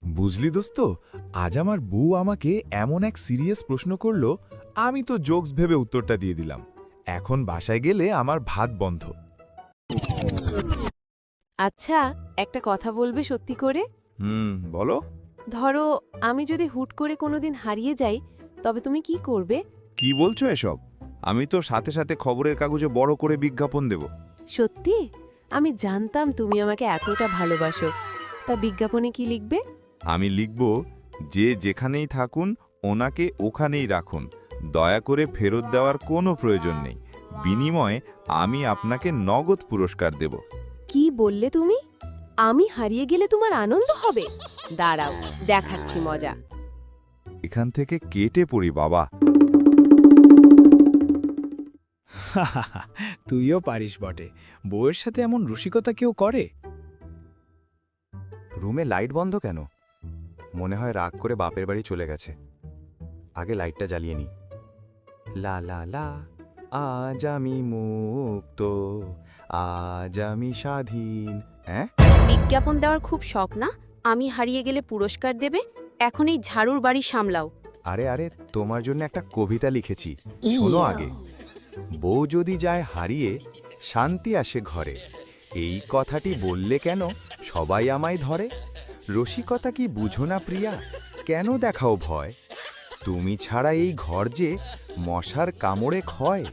বুঝলি দোস্ত, আজ আমার বউ আমাকে এমন এক সিরিয়াস প্রশ্ন করল, আমি তো জোকস ভেবে উত্তরটা দিয়ে দিলাম। এখন বাসায় গেলে আমার ভাত বন্ধ। আচ্ছা, একটা কথা বলবে সত্যি করে? বলো। ধরো, আমি যদি হুট করে কোনোদিন হারিয়ে যাই, তবে তুমি কি করবে? কি বলছো এসব? আমি তো সাথে সাথে খবরের কাগজে বড় করে বিজ্ঞাপন দেব। সত্যি? আমি জানতাম তুমি আমাকে এতটা ভালোবাসো। তা বিজ্ঞাপনে কি লিখবে? আমি লিখব, যে যেখানেই থাকুন ওনাকে ওখানেই রাখুন, দয়া করে ফেরত দেওয়ার কোনো প্রয়োজন নেই, বিনিময়ে আমি আপনাকে নগদ পুরস্কার দেব। কি বললে তুমি? আমি হারিয়ে গেলে তোমার আনন্দ হবে? দাঁড়াও, দেখাচ্ছি মজা। এখান থেকে কেটে পড়ি বাবা। তুইও পারিস বটে। বউয়ের সাথে এমন রসিকতা কেউ করে? রুমে লাইট বন্ধ কেন? মনে হয় রাগ করে বাপের বাড়ি চলে গেছে। আগে লাইটটা জ্বালিয়ে নি। লা লা লা, আজ আমি মুক্ত, আজ আমি স্বাধীন। হ্যাঁ, বিজ্ঞাপন দেওয়ার খুব শখ না? আমি হারিয়ে গেলে পুরস্কার দেবে? এখন এই ঝাড়ুর বাড়ি সামলাও। আরে আরে, তোমার জন্য একটা কবিতা লিখেছি, শোনো আগে। বউ যদি যায় হারিয়ে, শান্তি আসে ঘরে। এই কথাটি বললে কেন সবাই আমায় ধরে? রসিকতা কি বুঝো না প্রিয়া? কেন দেখাও ভয়? তুমি ছাড়া এই ঘর যে মশার কামড়ে ক্ষয়।